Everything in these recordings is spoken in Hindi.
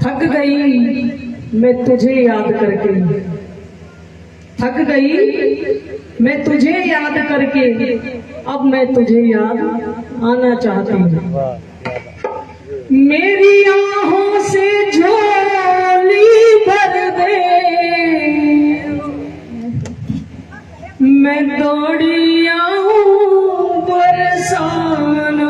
थक गई मैं तुझे याद करके, थक गई मैं तुझे याद करके, अब मैं तुझे याद आना चाहती हूँ। मेरी आहों से झोली भर दे, मैं दौड़ी आऊं बरसाना।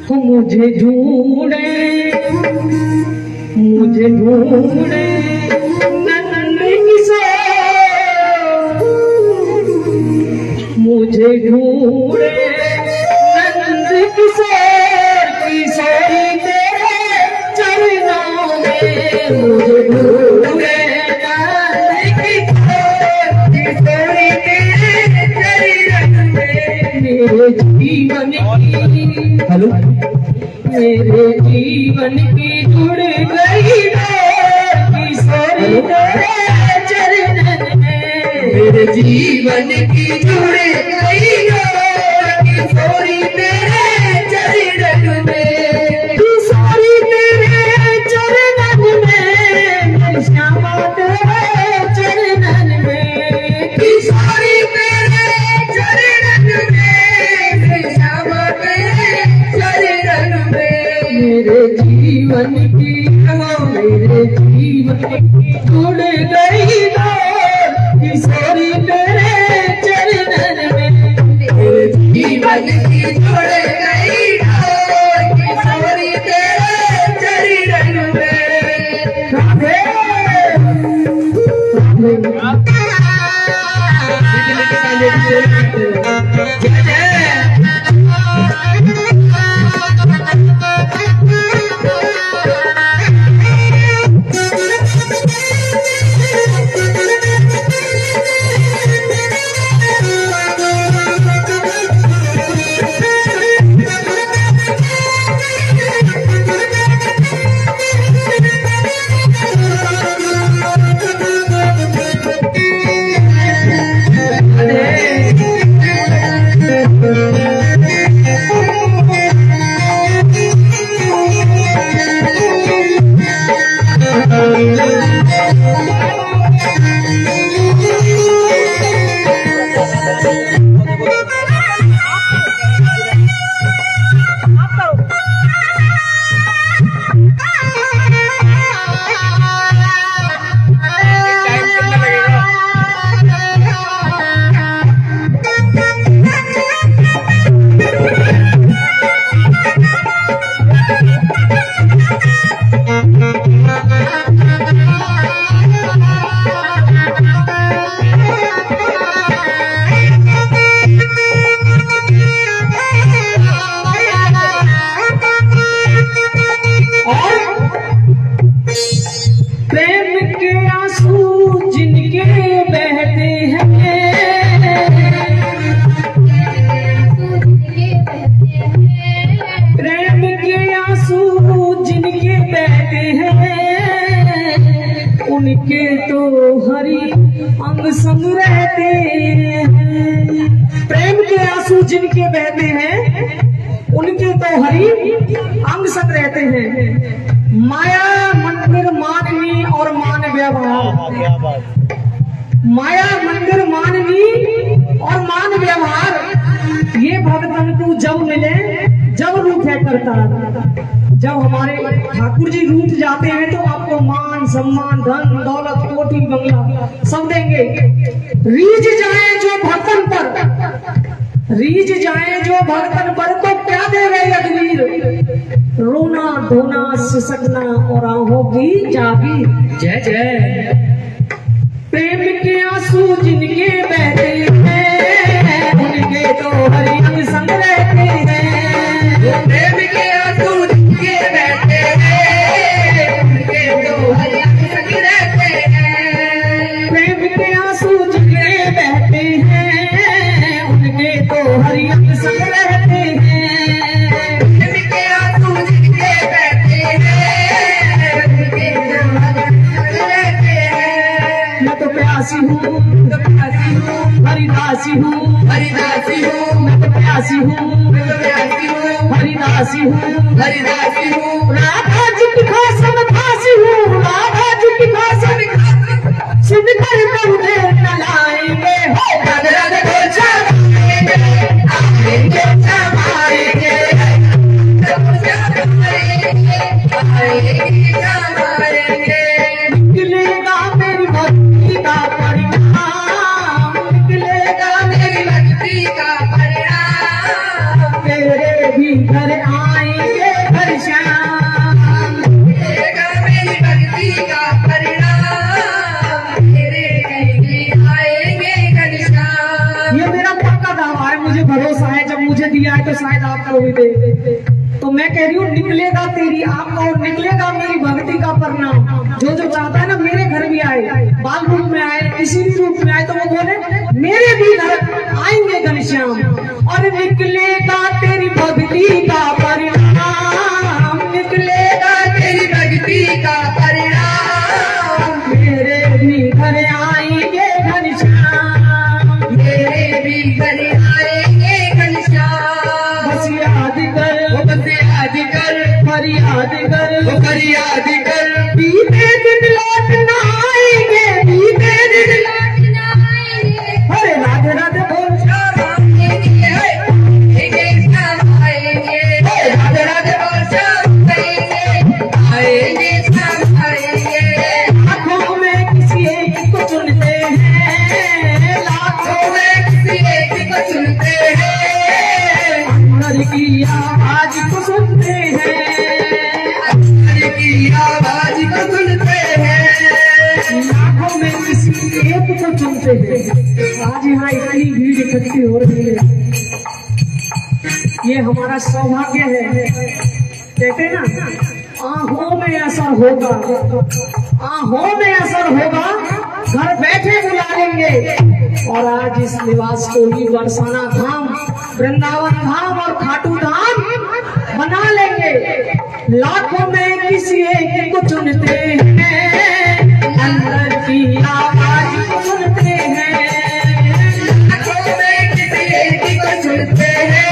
मुझे ढूंढे नंद किशोर, मुझे ढूंढे नंद किशोर, किशोरी तेरे चरणों में। मुझे ढूंढे नंद किशोर, किशोरी तेरे चरणों में। मेरे जीवन की, हेलो, मेरे जीवन की जुड़ गई किशोरी तेरे चरणन में। मेरे जीवन की जुड़ गई किशोरी तेरे चरणन में। किशोरी तेरे चरणन में, श्यामा तेरे चरणन में। किशोरी तेरे चरणन में, श्यामा तेरे चरणन में। मेरे जीवन की, मेरे जीवन की जुड़ गई किशोरी तेरे चरणन में। मेरे जीवन की जुड़ गई किशोरी तेरे चरणन में। राधे उनके तो हरि अंग संग रहते हैं। प्रेम के आंसू जिनके बहते हैं, उनके तो हरि अंग संग रहते हैं। माया मंदिर मानवी और मान व्यवहार, माया मंदिर मानवी और मान व्यवहार, ये भगतन तू जब मिले जब रूठ है करता। जब हमारे ठाकुर जी रूठ जाते हैं तो आपको मान सम्मान धन दौलत कोठी बंगला सब देंगे। रीझ जाए जो भक्तन पर, रीझ जाए जो भक्तन पर, तो क्या देवे अग्निर। रोना धोना सिसकना और आंखों की जागी। जय जय। प्रेम के आंसू जिनके बहते हैं, उनके तो हरि अंग संग रहते हैं। प्रेम के आंसू जिनके बहते हैं, उनके तो हूँ, हरिदासी हूँ, हरिदासी हूँ, मैं तो प्यासी हूँ, प्यासी हूँ, हरिदासी हूँ, हरिदासी हूँ, राधा जी की खासन फांसी हूँ, राधा जी की खासन सुनकर मुझे नलाएंगे हो राधे राधे बोल चमाएंगे, आएंगे चमाएंगे, आएंगे चमाएंगे। निकलेगा मेरी भक्ति का परिणाम, निकलेगा मेरी भक्ति का परिणाम, तेरे भी घर आएंगे घर श्याम। मिलेगा मेरी भक्ति का परिणाम, तेरे भी आएंगे घनश्याम। ये मेरा पक्का दावा है, मुझे भरोसा है, जब मुझे दिया है तो शायद आपको भी दे। तो मैं कह रही हूँ निकलेगा तेरी आपका और निकलेगा मेरी भक्ति का परिणाम। जो जो चाहता है ना मेरे घर भी आए, बाल रूप में आए, किसी भी रूप में आए, तो वो बोले मेरे भी घर आएंगे घनश्याम। और निकलेगा तेरी भक्ति का परिणाम, निकलेगा तेरी भक्ति का परिणाम, मेरे भी घर आएंगे घनश्याम। मेरे भी घर आएंगे घनश्याम। बस याद कर, बस याद कर, फरियाद कर, फरियाद कर, बीते दिन लौट न आएंगे, बीते दिन लौट न आएंगे। अरे राधे राधे बोल श्याम आएंगे, आएंगे श्याम आएंगे, राधे राधे बोल श्याम आएंगे, आएंगे श्याम आएंगे। लाखों में किसी एक को चुनते हैं, लाखों में किसी एक को चुनते हैं, अंदर की आवाज को सुनते हैं, अंदर की आवाज को सुनते हैं। लाखों में किसी एक को चुनते हैं। आज यहाँ इतनी भीड़ इकट्ठी हो रही है, ये हमारा सौभाग्य है। कहते हैं ना आंखों में असर होगा, आंखों में असर होगा, घर बैठे बुला लेंगे। और आज इस निवास को ही बरसाना धाम, वृंदावन धाम और खाटू धाम बना लेंगे। लाखों में किसी एक को चुनते हैं, अंदर की आवाज को सुनते हैं, आंखों में किसी एक को चुनते हैं,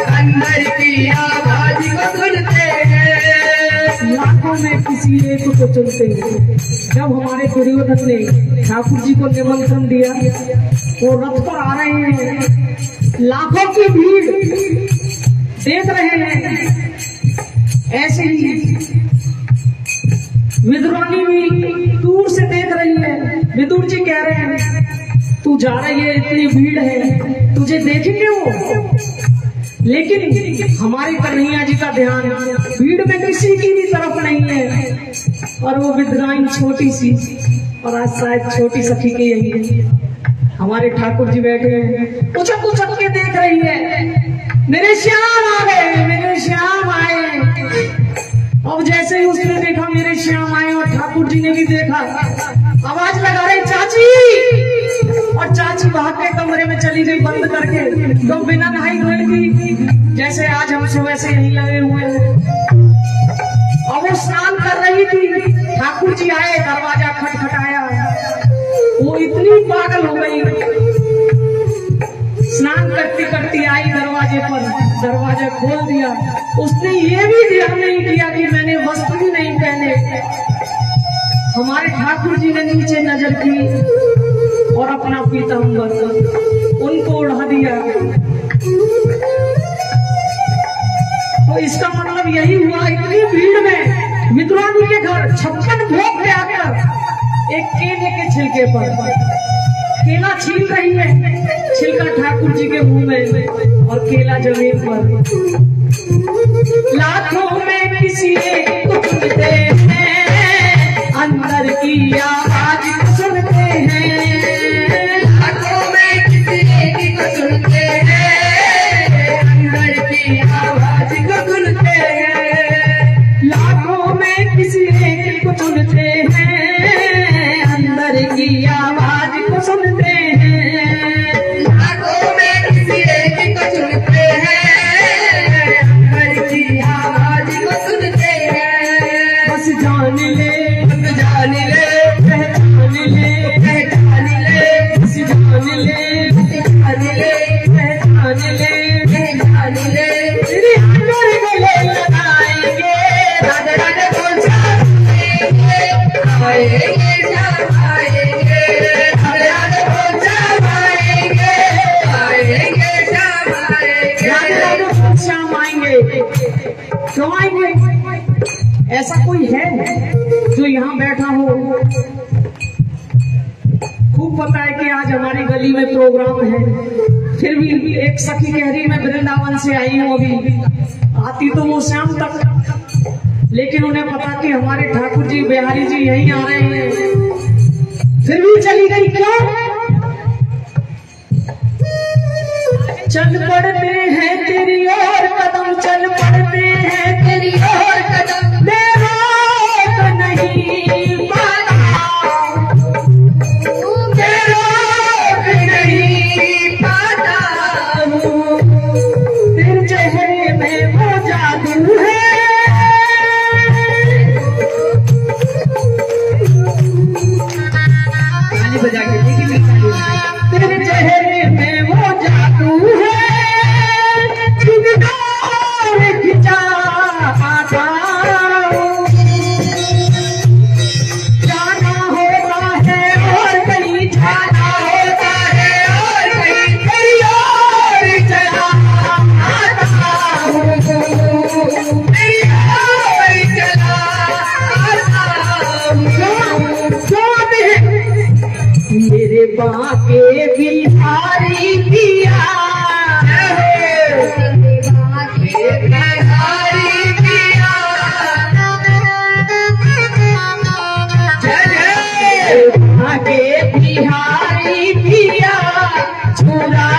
अंदर की आवाज को सुनते हैं। लाखों में किसी एक को चुनते हैं। जब हमारे दुर्योधन ने ठाकुर जी को निमंत्रण दिया, वो रथ पर आ रहे हैं, लाखों की भीड़ देख रहे हैं। ऐसे ही विदुरानी भी दूर से देख रही है। विदुर जी कह रहे हैं तू जा रही है, इतनी भीड़ है, तुझे देखेंगे वो। लेकिन हमारे कन्हैया जी का ध्यान भीड़ में किसी की भी तरफ नहीं है। और वो विद्राइन छोटी सी, और आज शायद छोटी सखी के यही है। हमारे ठाकुर जी बैठे हैं, उछक उछक के देख रही है, मेरे श्याम आ गए, मेरे श्याम आए। अब जैसे ही उसने देखा मेरे श्याम आए, और ठाकुर जी ने भी देखा, आवाज लगा रहे चाची, और चाची भाग के कमरे में चली गई बंद करके। तो बिना नहाई धोई थी, जैसे आज हम सुबह से यहीं लगे हुए हैं। और वो स्नान कर रही थी, ठाकुर जी आए, दरवाजा खटखटाया, वो इतनी पागल हो गई, स्नान करती करती आई दरवाजे पर, दरवाजा खोल दिया। उसने ये भी ध्यान नहीं किया कि मैंने वस्त्र भी नहीं पहने। हमारे ठाकुर जी ने नीचे नजर की और अपना पीताम्बर उनको उड़ा दिया। तो इसका मतलब यही हुआ, इतनी भीड़ में मित्रानी के घर 56 भोग ले आकर एक केले के छिलके पर केला छील रही है, छिलका ठाकुर जी के मुंह में और केला जमीन पर। लाखों में किसी एक को चुनते हैं, अंदर की आवाज को सुनते हैं, लाखों में किसी एक को चुनते हैं, अंदर की आवाज को सुनते हैं। लाखों में किसी एक को चुनते हैं, अंदर की आवाज को सुनते हैं, लाखों में किसी एक को चुनते हैं, अंदर की आवाज को सुनते हैं। बस जान ले, जान ले, पहचान ले, पहचान आएंगे शाम आएंगे, राधे बोल शाम आएंगे, आएंगे शाम आएंगे। राधे राधे बोल श्याम आएंगे। क्यों आएंगे? ऐसा कोई है जो यहाँ बैठा हो? खूब पता है कि आज हमारी गली में प्रोग्राम है, फिर भी एक सखी कह रही मैं वृंदावन से आई हूँ, अभी आती तो वो शाम तक, लेकिन उन्हें पता कि हमारे ठाकुर जी बिहारी जी यहीं आ रहे हैं, फिर भी चली गई। क्यों? चल पड़ते हैं तेरी ओर कदम, चल पड़ते हैं तेरी ओर कदम, मेरा तो नहीं पाता, मेरा नहीं पाता हूँ, तेरे चेहरे में वो जादू है, ताली बजा के देखिए तेरे चेहरे में वो जादू है, खिंचा आता जाना होता है और कहीं जाना होता है, और कहीं और चला आता हूँ, चला मेरे बाके बिहारी पिया बाके बिहारी पिया, छुरा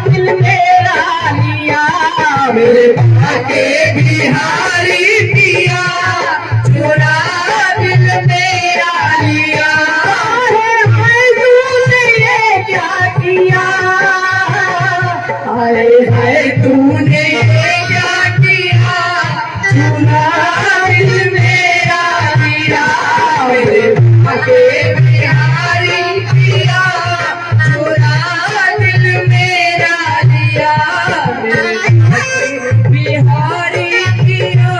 दिल मेरा लिया, मेरे के बिहारी पिया, चुरा दिल मेरा लिया, क्या किया? आए है तूने क्या किया, चुरा दिल मेरा लिया, मेरे के बिहारी पिया, चुरा दिल मेरा लिया, मेरे बिहारी पिया।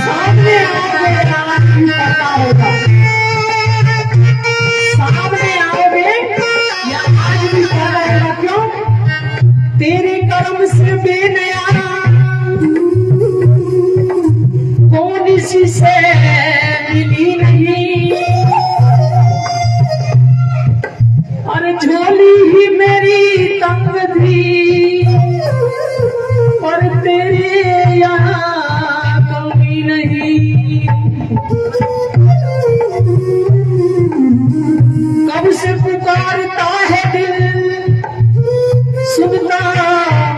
सामने आओगे राम पता होगा, सामने आओगे या आज भी पता होगा। क्यों? तेरे कर्म से बेनया कौन इसी से मिली नहीं, और झोली ही मेरी तंग थी, पर तेरे यहाँ कमी नहीं। कब से पुकारता है दिल, सुनता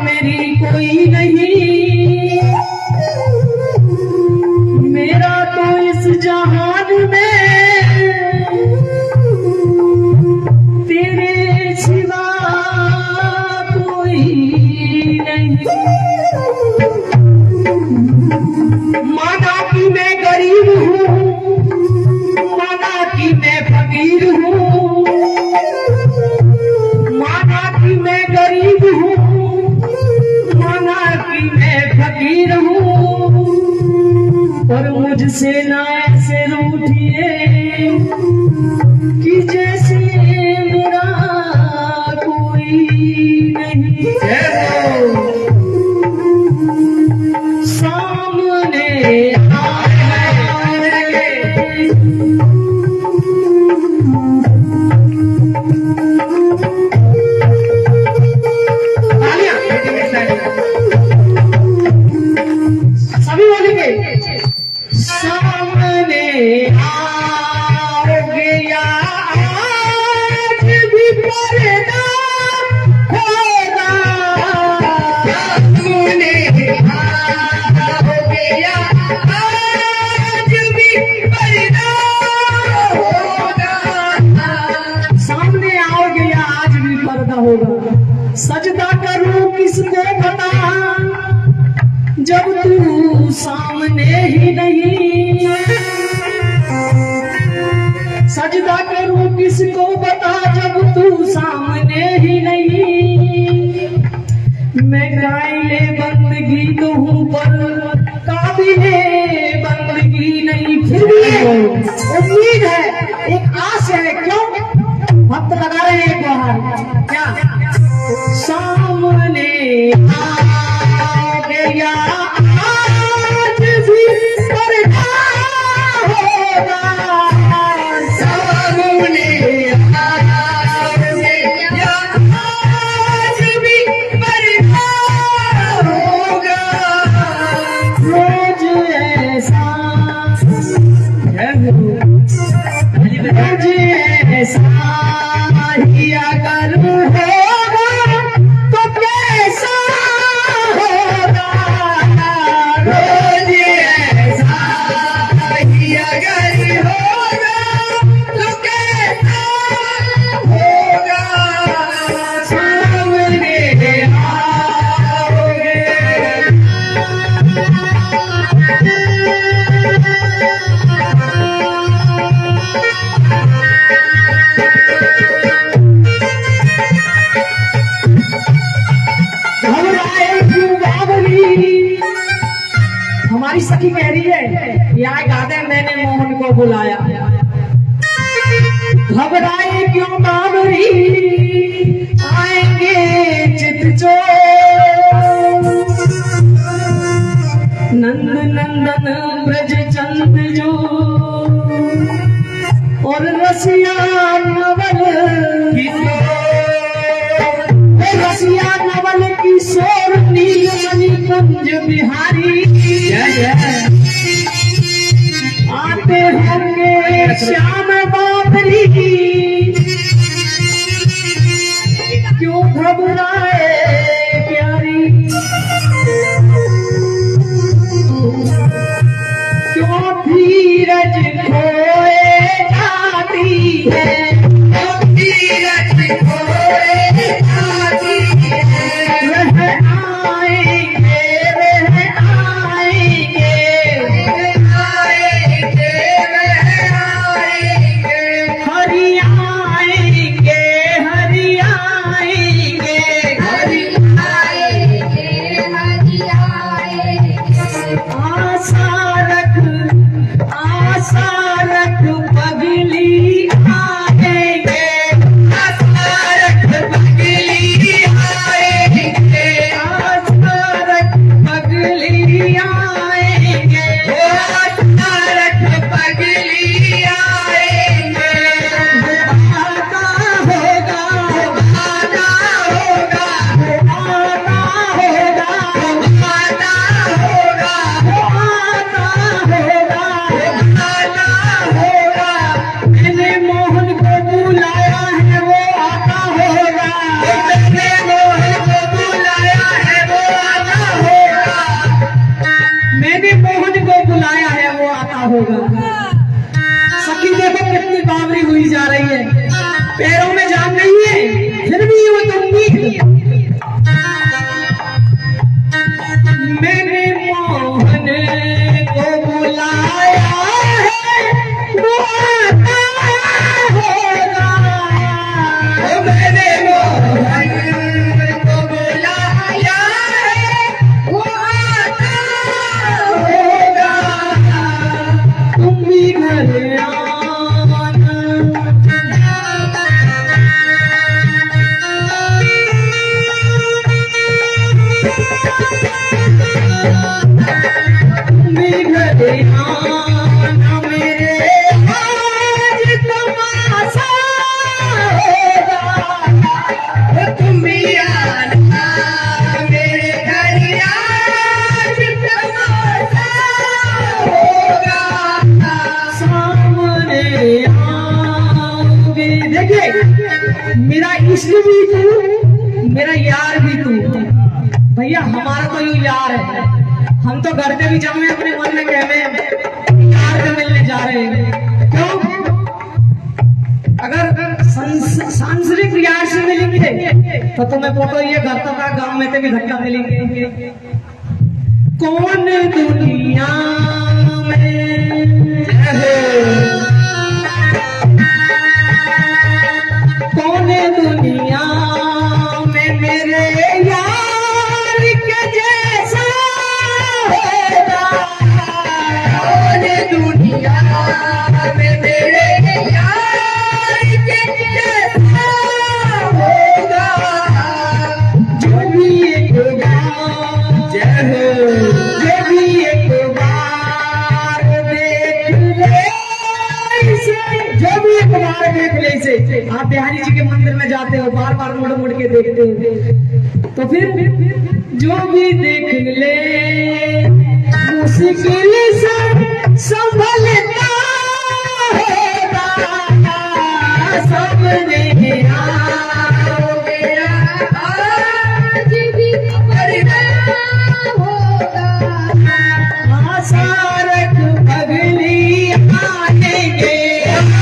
मेरी कोई नहीं, मेरा तो इस जहान में तेरे सिवा कोई नहीं। माना कि मैं गरीब हूँ, माना कि मैं फकीर हूँ, माना कि मैं गरीब हूँ, माना कि मैं फकीर हूँ, पर मुझसे ना ऐसे रूठिए कि जैसे मेरा कोई नहीं। सामने आए सभी बोलेंगे, सामने आओगे या आज भी पर्दा होगा, तूने हो गया आज नहीं, सजदा करूं किसको बता जब तू सामने ही नहीं। मैं कायले बंदगी तो हूँ पर काबिले बंदगी नहीं। फिर भी उम्मीद है, एक आस है। क्यों भक्त लगा रहे हैं एक बाहर? क्या सामने आ गया आज भी पर्दा होगा, सामने आ गया आज भी पर्दा होगा। रोज ऐसा रोज ऐसा ही अगर होगा तो कैसा होगा। रोज ऐसा ही अगर होगा तो कैसा होगा। सामने आओगे। घबराए क्यों बावली? हमारी सखी कह रही है, या गाते मैंने मोहन को बुलाया। घबराए क्यों बावली, आएंगे चितचोर। नंद नंदन ब्रज चंद जो और रसिया नवल रसिया नवल किशोर नीलमणि कुंज बिहारी आते होंगे श्याम बाबरी। क्यों घबराए प्यारी, क्यों धीरज खोए जाती है। धीरज खोए जाती है। वह आएंगे वह आएंगे, आएंगे वह आएंगे। हरि आएंगे हरि आएंगे। हरि आएंगे हरि आएंगे। आशा रख पगली आएंगे। आशा रख पगली आएंगे। आशा रख पगली आएंगे। आशा रख पगली आएंगे। आता होगा आना होगा। आता होगा आना होगा। आता होगा। आना होगा। मैंने मोहन को बुलाया है वो आता होगा। मैंने मोहन को बुलाया है वो आना होगा। मैंने मोहन को बुलाया है वो आता होगा। सखी देखो कितनी बावरी हुई जा रही है, पैरों में जान नहीं है, फिर भी वो तो उम्मीद। मैंने मोहन को बुलाया है वो आता होगा। मैंने मोहन को बुलाया है वो आता होगा। तुम भी घर आना। तुम भी घर आना मेरे आज तमाशा होगा। तुम भी आना मेरे घर आज तमाशा होगा। सामने आओगे। देखिए मेरा इश्क भी तू, मेरा यार भी तू। भैया हमारा तो यूं यार है, हम तो घर पे भी जब अपने मन में कहने यार से मिलने जा रहे हैं। क्यों? अगर सांसारिक यार से मिलेंगे तो तुम्हें फोटो ये घर तक गांव में से भी धक्का मिलेंगे। कौन दुनिया आप बिहारी जी के मंदिर में जाते हो, बार बार मुड़ मुड़ के देखते हो, तो फिर जो भी देख ले मुश्किल से संभलता होगा, सामने आओ गया आज भी मरना होगा, सारक पगली आएंगे,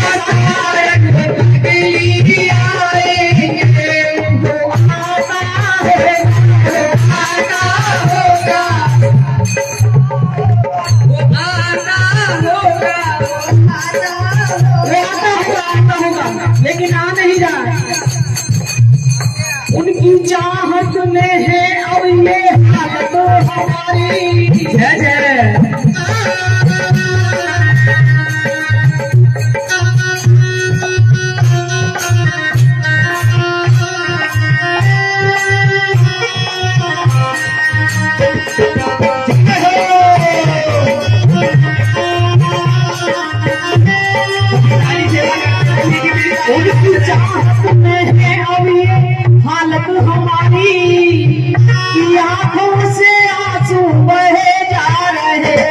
सारक पगली आएंगे, वो आना है, वो आना होगा, वो आना होगा, वो आना होगा, लेकिन आ नहीं रहा। उनकी चाहत में है और ये हालत हमारी। जय जय। उनकी चाहत में है अब ये हालत हमारी, कि आंखों से आंसू बहे जा रहे,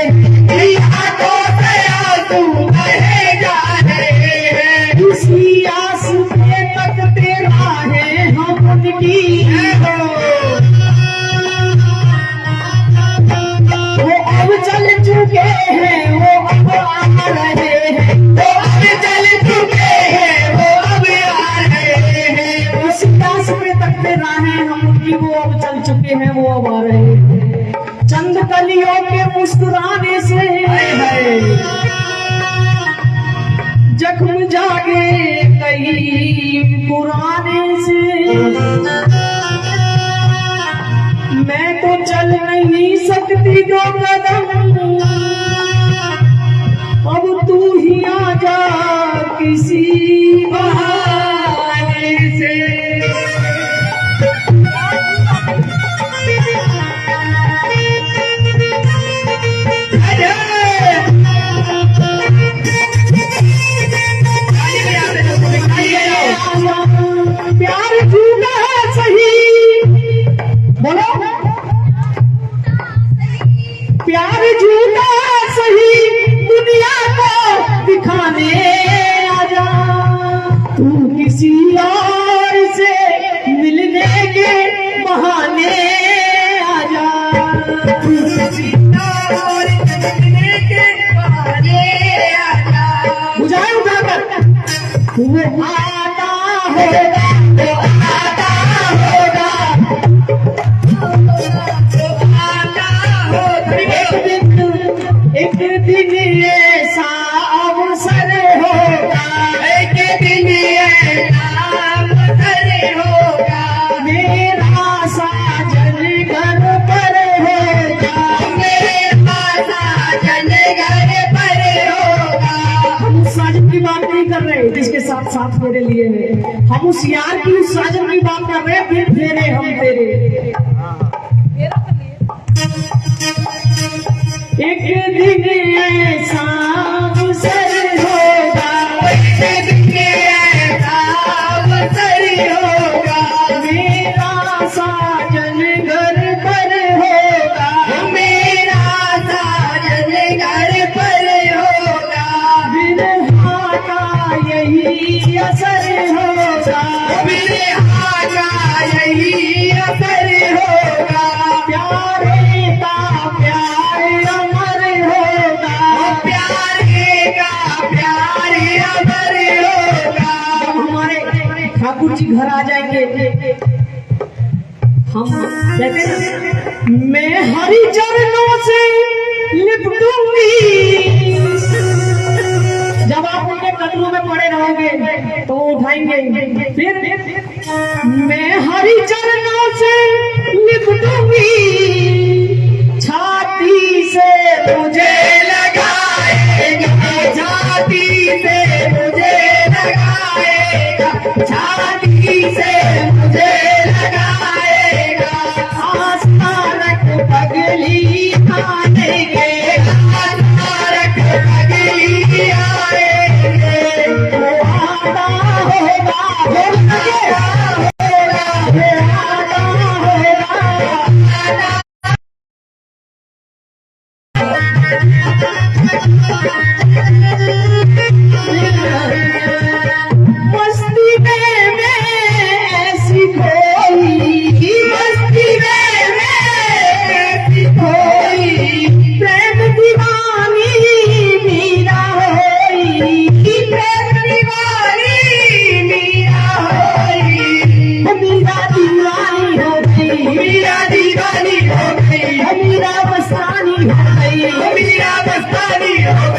कि आंखों से आंसू बहे जा रहे हैं, इसी आस पे तकते रहे हम उनकी, वो अब चल चुके हैं, वो अब आ रहे हैं, वो अब चल चुके हैं, वो अब आ रहे हैं, उस आस पे तकते रहे हम उनकी, वो अब चल चुके हैं, वो अब आ रहे हैं। चंद कलियों के मुस्कुराने से जख्म जागे कई पुराने से, मैं तो चल नहीं सकती दो कदम, अब तू ही आ जा किसी बहाने से। प्यार झूठा सही, बोलो प्यार झूठा सही, दुनिया को दिखाने आजा, तू किसी और से मिलने के बहाने आजा, तू किसी और से मिलने के बहाने आजा, बुझाए उठाकर, वो आता होगा, वो आता होगा, एक दिन ऐसा अवसर होगा, एक दिन ऐसा अवसर होगा, मेरा साजन घर पर होगा, मेरा साजन घर पर होगा। हम उस साजन की बात नहीं कर रहे जिसके साथ साथ मेरे लिए है, हम उस यार की उस साजन की बात कर रहे हैं, फिर तेरे हम तेरे। एक दिन ऐसा अवसर होगा, एक दिन ऐसा अवसर होगा, मेरा साजन घर पर होगा, मेरा साजन घर पर होगा, बिरहा का यही असर होगा, बिरहा का यही असर होगा, प्यारे का प्यार अमर होगा, प्यारे का प्यार अमर होगा। हमारे ठाकुर जी घर आ जाएंगे, हम कहते हैं मैं हरि चरणों से लिपटूंगी, जब आप उनके कदमों में पड़े रहोगे तो उठाएंगे, फिर मैं हरि चरणों से लिपटूंगी, छाती से मुझे लगाएगा, छाती से मुझे लगाएगा, छाती से मुझे लगाएगा, आस्तारक पगली आएंगे, आस्तारक पगली आएंगे, वो आता होगा,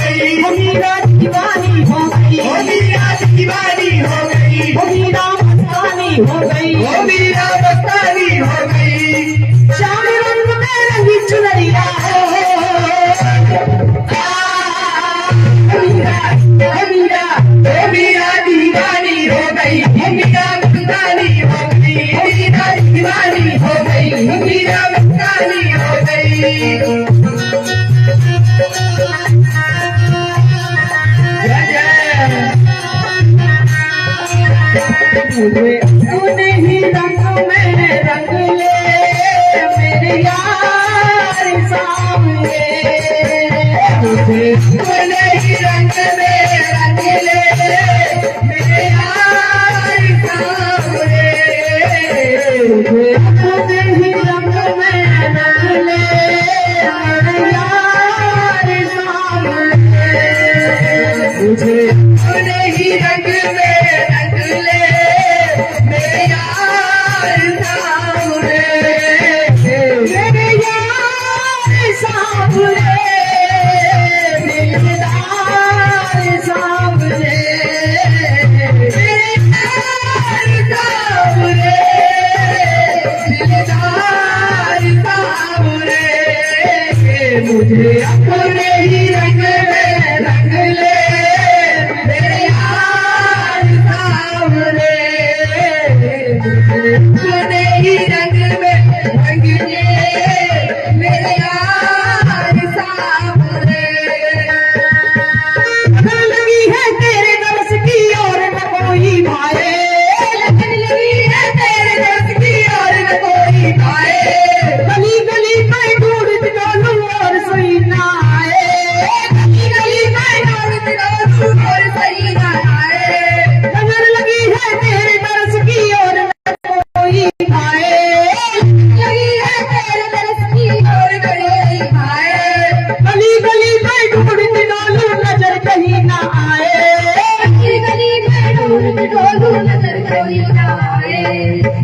गई, वो मीरा दीवानी हो गई, वो मीरा दीवानी हो गई, वो मीरा मस्तानी हो गई, वो मीरा मस्तानी हो गई। श्याम रंग में रंगी चुनरिया वो मीरा दीवानी हो गई, वो मीरा मस्तानी हो गई, वो मीरा दीवानी हो गई, वो मीरा मस्तानी हो गई। जय जय। मुझे अपने ही रंग में रंग ले मेरे यार सामने, मुझे अपने ही रंग में रंग ले मेरे यार सामने। मुझे अपने ही रंग में रंग ले मेरे यार सामने, मुझे अपने ही रंग में रंग ले मेरे यार सामने। मेरे यार सामने, दिलदार सामने, मेरे यार सामने, दिलदार सामने। मुझे अपने ही रंग में रंग ले मेरे यार सामने। मुझे अपने ही रंग में रंग ले मेरे यार सामने। लगन लगी है तेरे दरस की और न कोई भाए, लगन लगी है तेरे दर्द की और न कोई पाए। गली गली में ढूंढ डोलू और सही ना आए, गली गली में दौड़त दौड़ू और सही ना आए। लगन लगी है तेरे दरस की और न कोई भाए, लगी है तेरे दर्द की और गली आए। गली गली में ढूंढ डोलू नजर कहीं ना आए, गली गली में ढूंढ ढोलू नजर कोई ना आए।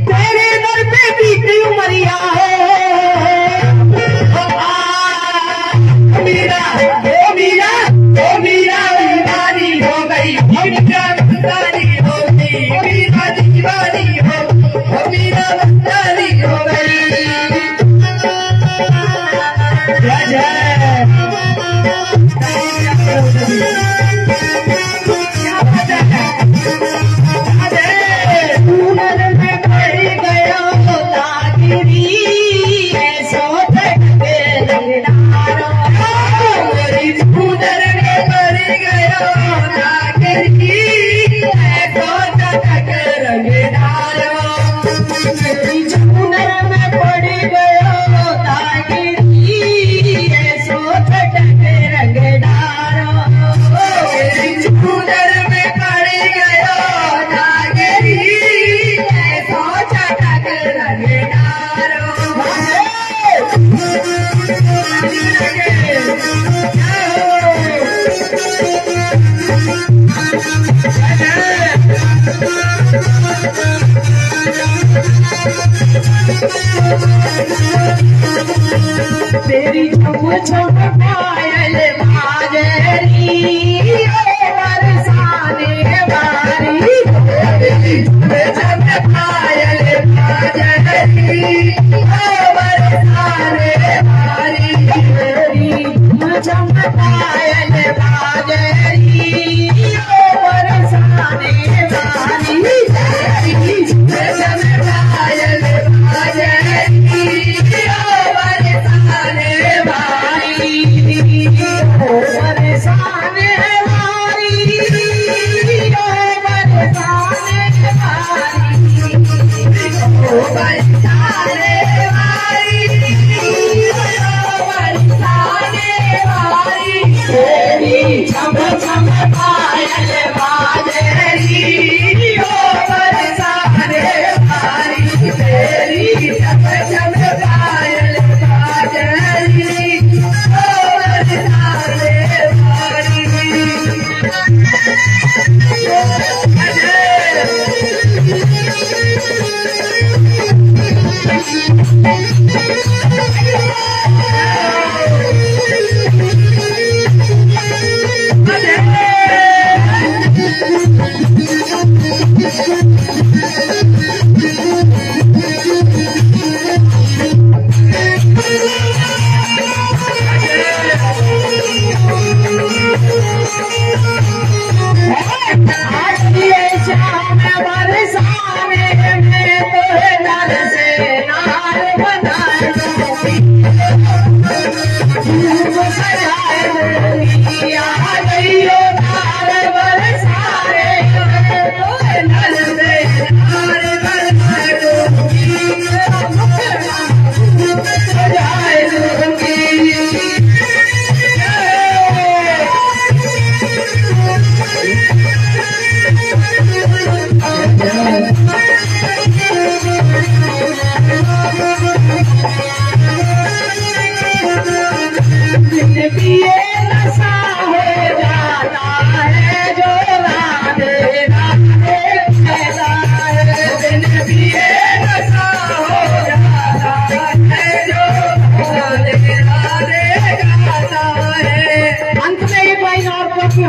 तेरे दर पे बीती उमरिया मीरा ओ मीरा ओ मीरा दीवानी हो गई, ओ मीरा मस्तानी हो गई, ओ मीरा दीवानी हो गई, ओ मीरा मस्तानी हो गई। जय जय। क्या बात है। जय। नूनर में पड़ गया लागिरी, सोच के रंगदारो, मेरी उधर में मर गया नागर की, ऐसा चटक रंग डालो। मेरी नूनर में पड़ गया लागिरी, सोच के रंगदारो, मेरी उधर में पड़ गया नागरी, ऐसा चटक रंग डालो। तेरी झम झम पायल बाजरी, ओ बरसाने वाली, जब पायल बाजरी, ओ बरसाने वाली। तेरी झम पायल बाजरी, ओ बरसाने वाली, जब पायल बाजरी, ओ बरसाने वाली।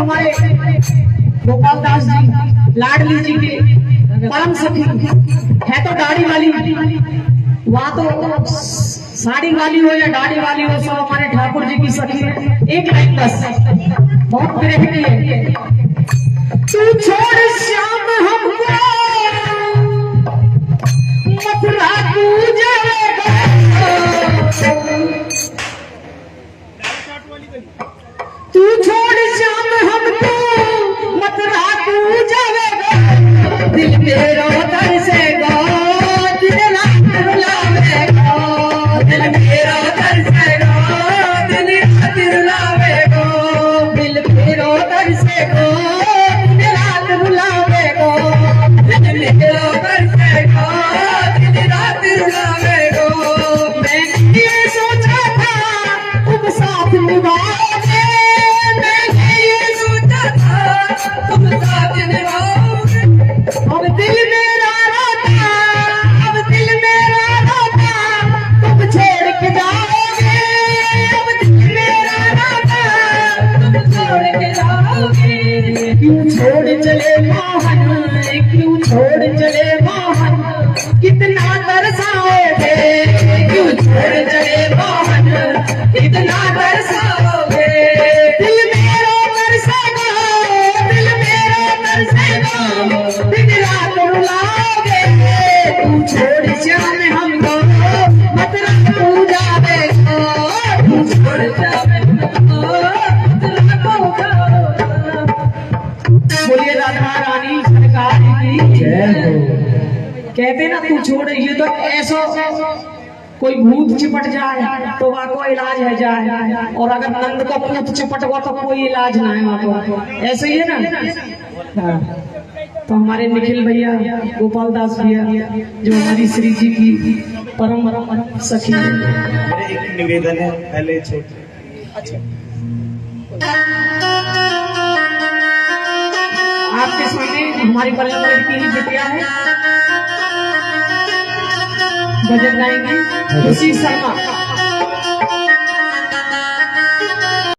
हमारे गोपाल दास जी लाडली जी के परम सखी है तो दाढ़ी वाली, वहाँ तो साड़ी वाली हो या दाढ़ी वाली हो, सब हमारे ठाकुर जी की सखी है। एक लाइन बस, बहुत प्रेम की है। तू छोड़ श्याम हमको मथुरा तू जाएगा, तू छोड़ श्याम हमको मथुरा तू जाएगा, दिल मेरा तरसेगा, दिन रात रुलावेगा, दिल मेरा तरसेगा, दिन रात रुलावेगा, दिल मेरा तरसेगा, दिन रात रुलावेगा, दिल मेरा तरसेगा, दिन रात रुलावेगा। मैंने ये सोचा था तुम साथ निभाओगे, मैंने ये सोचा था तुम साथ निभाओगे, अब दिल मेरा रोता, अब दिल मेरा रोता, तुम छोड़ के जाओगे, अब दिल मेरा रोता, तुम छोड़ के जाओगे। क्यों छोड़ चले मोहन, क्यों छोड़ चले मोहन, कितना तरसाओगे, क्यों छोड़ चले मोहन, कितना तरसाओगे, दिल मेरा तरसेगा, दिल मेरा तरसेगा, दिन रात रुलाओगे, तू छोड़ श्याम हमको मथुरा तू जावेगा, तू छोड़ श्याम हमको मथुरा तू जावेगा। बोलिए राधा रानी सरकार की जय हो। कहते ना तू छोड़, ये तो ऐसा कोई भूत चिपट जाए तो वहाँ को इलाज है जाए, और अगर नंद को भूत चिपट हुआ तो कोई इलाज ना है वहाँ को, ऐसे ही है ना। हाँ। तो हमारे निखिल भैया गोपाल दास भैया जो हमारी श्री जी की परम सखी है। मेरे एक निवेदन है, पहले छोटे आपके सामने हमारी परम की ही बिटिया है, भजन गाएंगे खुशी शर्मा।